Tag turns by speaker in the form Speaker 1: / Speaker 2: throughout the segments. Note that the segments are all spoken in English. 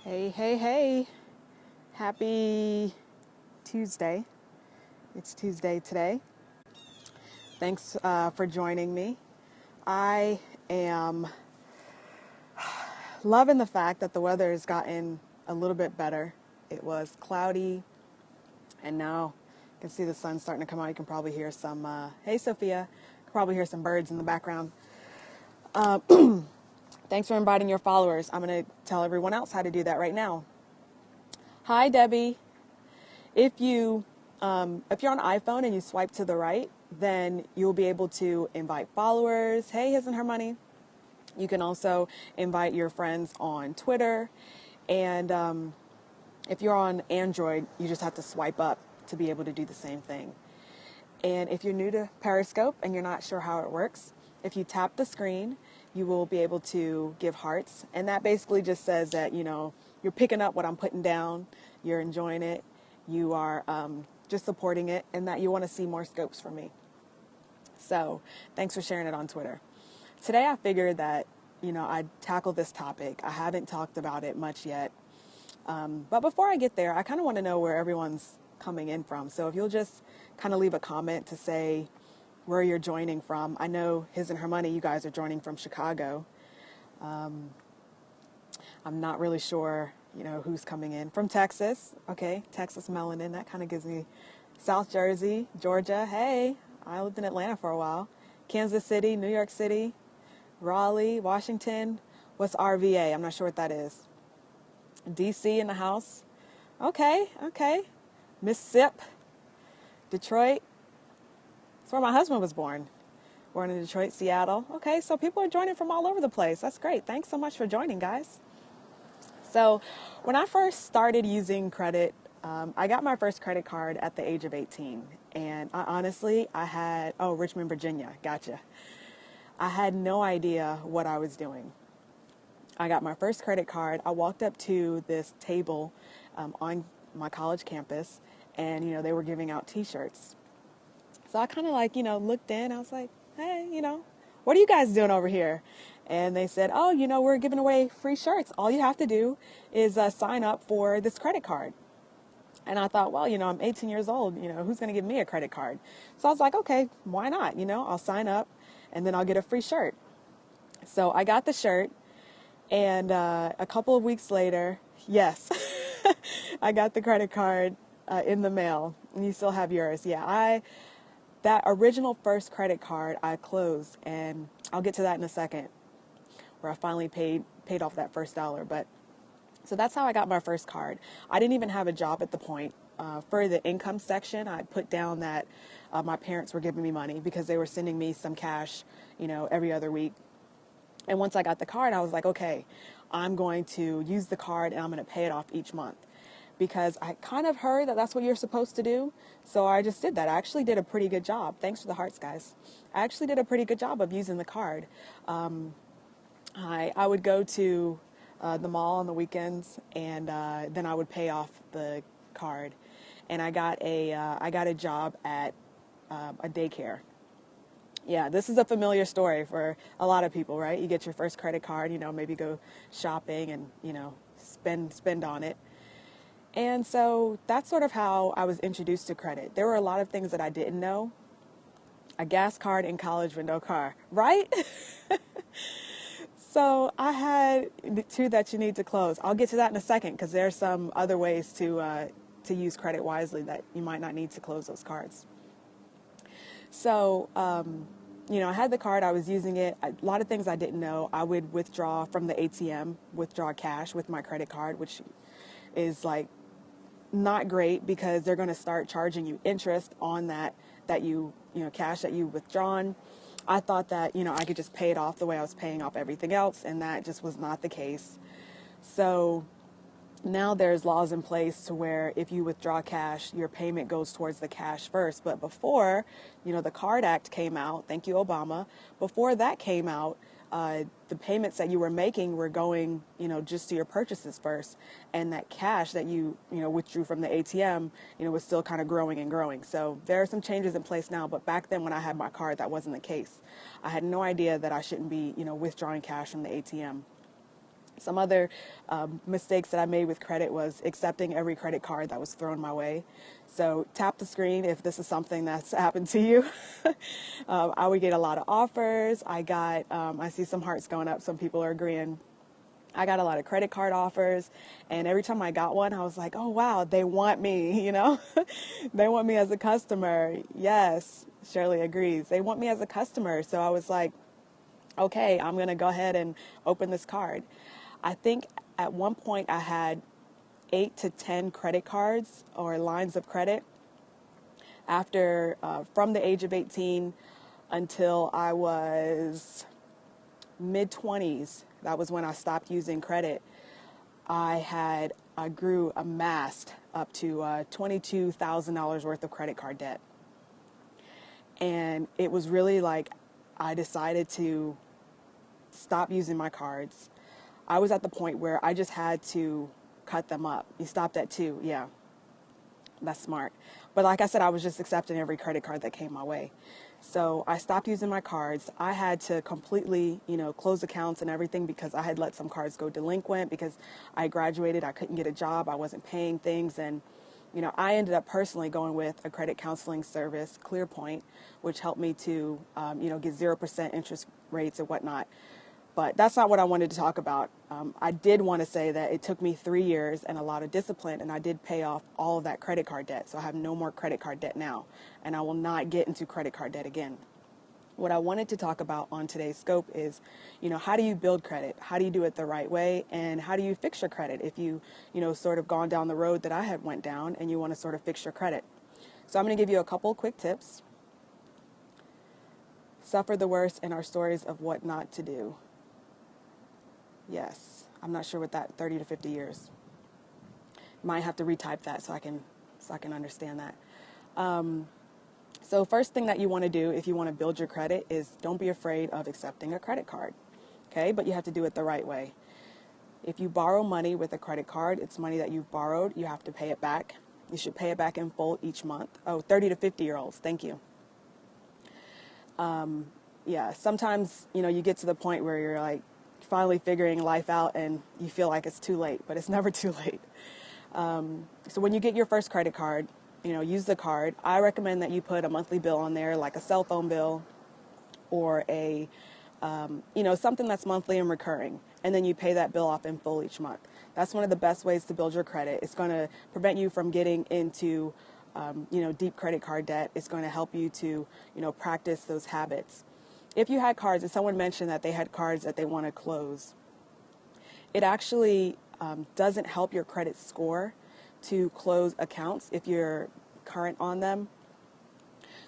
Speaker 1: Hey, hey, hey. Happy Tuesday. It's Tuesday today. Thanks for joining me. I am loving the fact that the weather has gotten a little bit better. It was cloudy, and now you can see the sun starting to come out. You can probably hear some, hey, Sophia. You can probably hear some birds in the background. Thanks for inviting your followers. I'm going to tell everyone else how to do that right now. Hi, Debbie. If you're on iPhone and you swipe to the right, then you'll be able to invite followers. Hey, his and her money. You can also invite your friends on Twitter. And if you're on Android, you just have to swipe up to be able to do the same thing. And if you're new to Periscope and you're not sure how it works, if you tap the screen, you will be able to give hearts. And that basically just says that, you're picking up what I'm putting down, you're enjoying it, you are just supporting it, and that you want to see more scopes from me. So thanks for sharing it on Twitter. Today I figured that, I'd tackle this topic. I haven't talked about it much yet. But before I get there, I kind of want to know where everyone's coming in from. So if you'll just kind of leave a comment to say where you're joining from. I know his and her money, you guys are joining from Chicago. I'm not really sure, who's coming in. From Texas. Okay, Texas melanin. That kind of gives me South Jersey, Georgia. Hey, I lived in Atlanta for a while. Kansas City, New York City, Raleigh, Washington. What's RVA? I'm not sure what that is. DC in the house. Okay. Mississippi, Detroit. That's where my husband was born. Born in Detroit, Seattle. Okay, so people are joining from all over the place. That's great. Thanks so much for joining, guys. So when I first started using credit, I got my first credit card at the age of 18. And I had, Richmond, Virginia. Gotcha. I had no idea what I was doing. I got my first credit card. I walked up to this table on my college campus, and, they were giving out T-shirts. So I kind of looked in. I was like, hey, what are you guys doing over here? And they said, we're giving away free shirts. All you have to do is sign up for this credit card. And I thought, well, I'm 18 years old. Who's going to give me a credit card? So I was like, okay, why not? I'll sign up and then I'll get a free shirt. So I got the shirt. And a couple of weeks later, yes, I got the credit card in the mail. And you still have yours. Yeah, that original first credit card I closed, and I'll get to that in a second, where I finally paid off that first dollar. But so that's how I got my first card. I didn't even have a job at the point. For the income section, I put down that my parents were giving me money because they were sending me some cash, every other week. And once I got the card, I was like, okay, I'm going to use the card and I'm going to pay it off each month. Because I kind of heard that that's what you're supposed to do. So I just did that. I actually did a pretty good job. Thanks for the hearts, guys. I actually did a pretty good job of using the card. I would go to the mall on the weekends, and then I would pay off the card. And I got a job at a daycare. Yeah, this is a familiar story for a lot of people, right? You get your first credit card, maybe go shopping and, spend on it. And so that's sort of how I was introduced to credit. There were a lot of things that I didn't know. A gas card in college with no car, right? So I had the two that you need to close. I'll get to that in a second because there's some other ways to use credit wisely that you might not need to close those cards. So, I had the card, I was using it. A lot of things I didn't know. I would withdraw from the ATM, withdraw cash with my credit card, which is not great because they're going to start charging you interest on that cash that you've withdrawn. I thought that, I could just pay it off the way I was paying off everything else, and that just was not the case. So now there's laws in place to where if you withdraw cash, your payment goes towards the cash first. But before, the Card Act came out, thank you, Obama, before that came out, the payments that you were making were going, just to your purchases first. And that cash that you withdrew from the ATM, was still kind of growing and growing. So there are some changes in place now. But back then when I had my card, that wasn't the case. I had no idea that I shouldn't be, withdrawing cash from the ATM. Some other mistakes that I made with credit was accepting every credit card that was thrown my way. So tap the screen if this is something that's happened to you. I would get a lot of offers. I see some hearts going up. Some people are agreeing. I got a lot of credit card offers, and every time I got one, I was like, oh, wow, they want me, They want me as a customer. Yes, Shirley agrees. They want me as a customer. So I was like, okay, I'm going to go ahead and open this card. I think at one point I had 8 to 10 credit cards or lines of credit after, from the age of 18 until I was mid-20s. That was when I stopped using credit. I amassed up to $22,000 worth of credit card debt. And it was really like I decided to stop using my cards. I was at the point where I just had to cut them up. You stopped at 2, yeah. That's smart. But like I said, I was just accepting every credit card that came my way. So I stopped using my cards. I had to completely, close accounts and everything because I had let some cards go delinquent because I graduated. I couldn't get a job. I wasn't paying things. And, I ended up personally going with a credit counseling service, ClearPoint, which helped me to, get 0% interest rates and whatnot. But that's not what I wanted to talk about. I did want to say that it took me 3 years and a lot of discipline, and I did pay off all of that credit card debt. So I have no more credit card debt now, and I will not get into credit card debt again. What I wanted to talk about on today's scope is, how do you build credit? How do you do it the right way? And how do you fix your credit if you, sort of gone down the road that I had went down and you want to sort of fix your credit? So I'm going to give you a couple quick tips. Suffer the worst in our stories of what not to do. Yes, I'm not sure what that 30 to 50 years. Might have to retype that so I can understand that. So first thing that you want to do if you want to build your credit is don't be afraid of accepting a credit card. Okay, but you have to do it the right way. If you borrow money with a credit card, it's money that you've borrowed. You have to pay it back. You should pay it back in full each month. Oh, 30 to 50-year-olds. Thank you. Yeah, sometimes, you get to the point where you're like finally figuring life out and you feel like it's too late, but it's never too late. So when you get your first credit card, use the card. I recommend that you put a monthly bill on there, like a cell phone bill or a, something that's monthly and recurring. And then you pay that bill off in full each month. That's one of the best ways to build your credit. It's going to prevent you from getting into, deep credit card debt. It's going to help you to, practice those habits. If you had cards, if someone mentioned that they had cards that they want to close, it actually doesn't help your credit score to close accounts if you're current on them.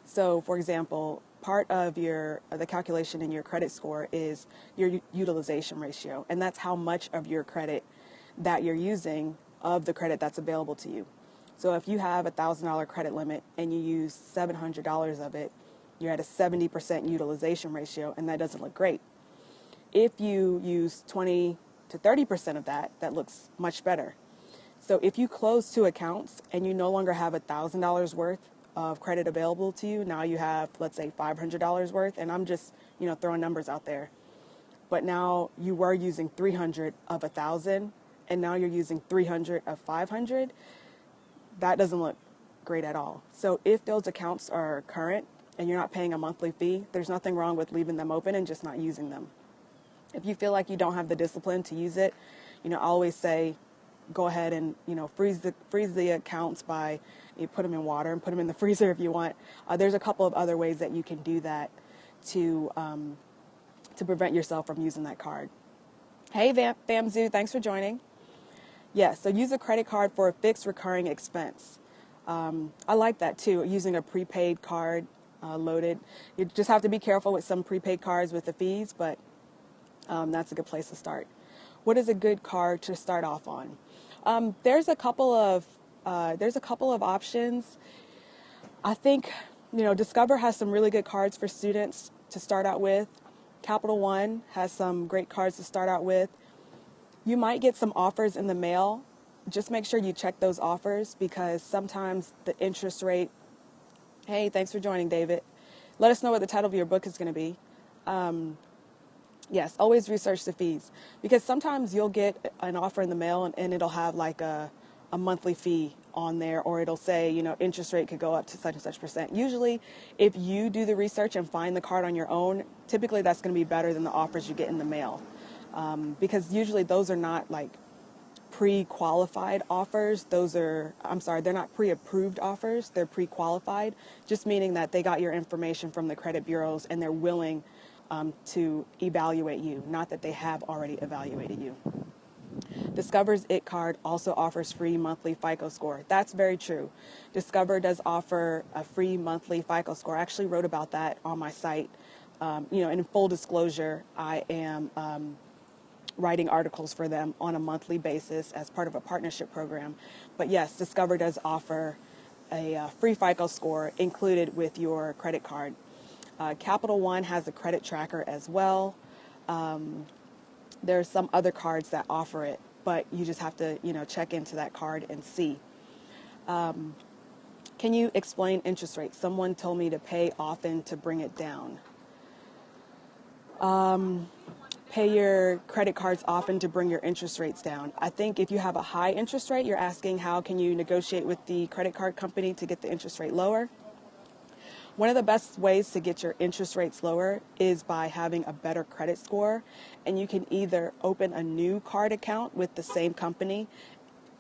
Speaker 1: So, for example, part of the calculation in your credit score is your utilization ratio, and that's how much of your credit that you're using of the credit that's available to you. So if you have a $1,000 credit limit and you use $700 of it, you're at a 70% utilization ratio, and that doesn't look great. If you use 20 to 30% of that, that looks much better. So if you close 2 accounts and you no longer have $1,000 worth of credit available to you, now you have, let's say, $500 worth, and I'm just, throwing numbers out there. But now you were using 300 of 1,000, and now you're using 300 of 500. That doesn't look great at all. So if those accounts are current and you're not paying a monthly fee, there's nothing wrong with leaving them open and just not using them. If you feel like you don't have the discipline to use it, I always say, go ahead and, freeze the accounts by, you put them in water and put them in the freezer if you want. There's a couple of other ways that you can do that to prevent yourself from using that card. Hey, FamZoo, thanks for joining. Yeah, so use a credit card for a fixed recurring expense. I like that too, using a prepaid card loaded. You just have to be careful with some prepaid cards with the fees, but that's a good place to start. What is a good card to start off on? There's a couple of options. I think, Discover has some really good cards for students to start out with. Capital One has some great cards to start out with. You might get some offers in the mail. Just make sure you check those offers because sometimes the interest rate. Hey, thanks for joining, David. Let us know what the title of your book is going to be. Yes, always research the fees, because sometimes you'll get an offer in the mail and it'll have like a monthly fee on there, or it'll say, interest rate could go up to such and such percent. Usually, if you do the research and find the card on your own, typically that's going to be better than the offers you get in the mail, because usually those are not like pre-qualified offers. They're not pre-approved offers. They're pre-qualified, just meaning that they got your information from the credit bureaus and they're willing to evaluate you, not that they have already evaluated you. Discover's IT card also offers free monthly FICO score. That's very true. Discover does offer a free monthly FICO score. I actually wrote about that on my site. And in full disclosure, I am writing articles for them on a monthly basis as part of a partnership program. But yes, Discover does offer a free FICO score included with your credit card. Capital One has a credit tracker as well. There's some other cards that offer it, but you just have to, check into that card and see. Can you explain interest rates? Someone told me to pay often to bring it down. Pay your credit cards often to bring your interest rates down. I think if you have a high interest rate, you're asking how can you negotiate with the credit card company to get the interest rate lower. One of the best ways to get your interest rates lower is by having a better credit score, and you can either open a new card account with the same company,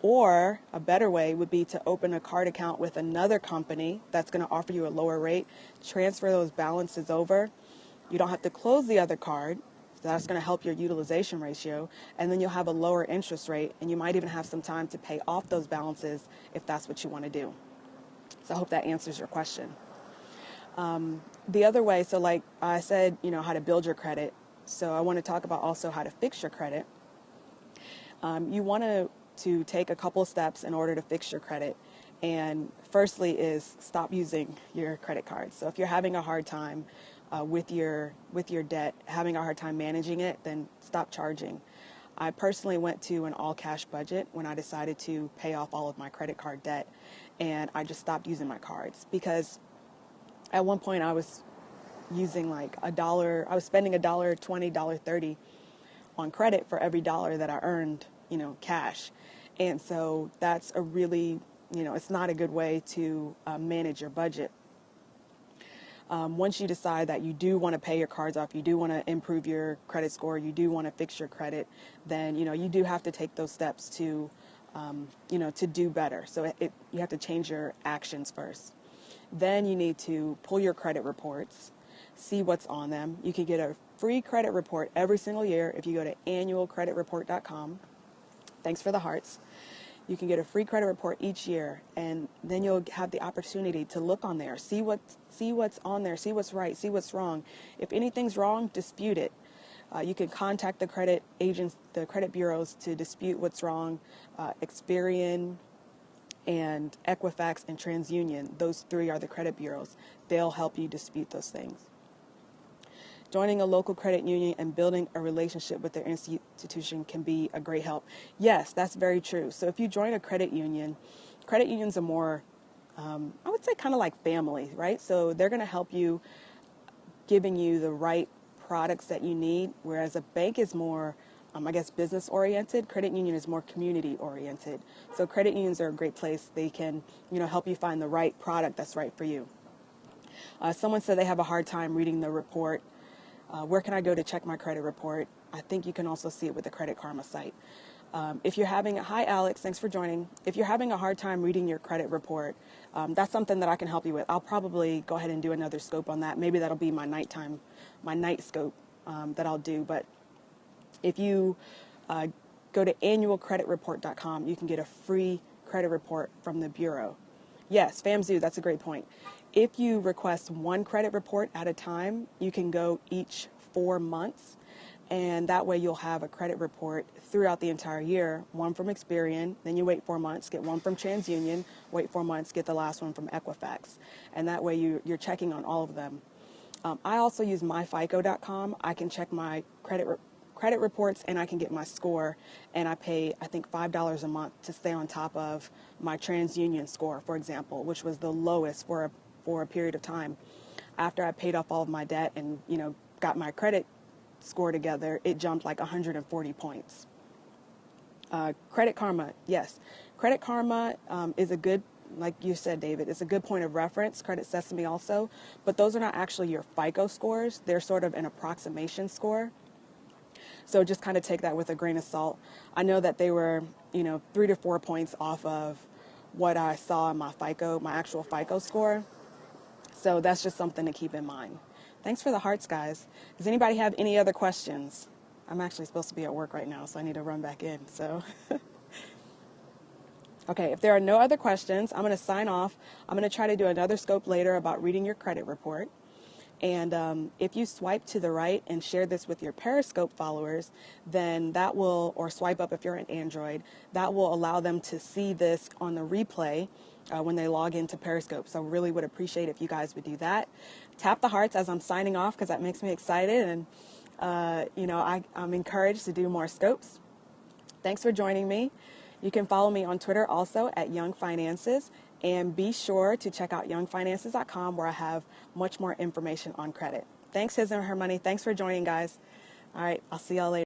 Speaker 1: or a better way would be to open a card account with another company that's going to offer you a lower rate, transfer those balances over. You don't have to close the other card. So that's going to help your utilization ratio, and then you'll have a lower interest rate, and you might even have some time to pay off those balances if that's what you want to do. So I hope that answers your question. The other way, so like I said, how to build your credit. So I want to talk about also how to fix your credit. You want to take a couple of steps in order to fix your credit. And firstly is stop using your credit cards. So if you're having a hard time with your debt, having a hard time managing it, then stop charging. I personally went to an all cash budget when I decided to pay off all of my credit card debt, and I just stopped using my cards, because at one point I was using like I was spending $1.20, $1.30 on credit for every dollar that I earned, cash. And so that's a really, it's not a good way to manage your budget. Once you decide that you do want to pay your cards off, you do want to improve your credit score, you do want to fix your credit, then, you do have to take those steps to, to do better. So you have to change your actions first. Then you need to pull your credit reports, see what's on them. You can get a free credit report every single year if you go to annualcreditreport.com. Thanks for the hearts. You can get a free credit report each year, and then you'll have the opportunity to look on there, see what's on there, see what's right, see what's wrong. If anything's wrong, dispute it. You can contact the credit agents, the credit bureaus, to dispute what's wrong. Experian and Equifax and TransUnion, those three are the credit bureaus. They'll help you dispute those things. Joining a local credit union and building a relationship with their institution can be a great help. Yes, that's very true. So if you join a credit unions are more, I would say kind of like family, right? So they're going to help you, giving you the right products that you need, whereas a bank is more business oriented. Credit union is more community oriented. So credit unions are a great place. They can, help you find the right product that's right for you. Someone said they have a hard time reading the report. Where can I go to check my credit report? I think you can also see it with the Credit Karma site. Hi Alex, thanks for joining. If you're having a hard time reading your credit report, that's something that I can help you with. I'll probably go ahead and do another scope on that. Maybe that'll be my night scope that I'll do. But if you go to annualcreditreport.com, you can get a free credit report from the Bureau. Yes, FamZoo, that's a great point. If you request one credit report at a time, you can go each 4 months, and that way you'll have a credit report throughout the entire year, one from Experian, then you wait 4 months, get one from TransUnion, wait 4 months, get the last one from Equifax, and that way you're checking on all of them. I also use myfico.com. I can check my credit reports, and I can get my score, and I pay, I think, $5 a month to stay on top of my TransUnion score, for example, which was the lowest for a period of time. After I paid off all of my debt and, got my credit score together, it jumped like 140 points. Credit Karma, yes. Credit Karma is a good, like you said, David, it's a good point of reference. Credit Sesame also, but those are not actually your FICO scores. They're sort of an approximation score. So just kind of take that with a grain of salt. I know that they were, 3 to 4 points off of what I saw in my actual FICO score. So that's just something to keep in mind. Thanks for the hearts, guys. Does anybody have any other questions? I'm actually supposed to be at work right now, so I need to run back in. So, okay, if there are no other questions, I'm going to sign off. I'm going to try to do another scope later about reading your credit report. And if you swipe to the right and share this with your Periscope followers, then that will, or swipe up if you're an Android, that will allow them to see this on the replay when they log into Periscope. So really would appreciate if you guys would do that. Tap the hearts as I'm signing off because that makes me excited. And, I'm encouraged to do more scopes. Thanks for joining me. You can follow me on Twitter also at Young Finances. And be sure to check out youngfinances.com where I have much more information on credit. Thanks, His and Her Money. Thanks for joining, guys. All right, I'll see y'all later.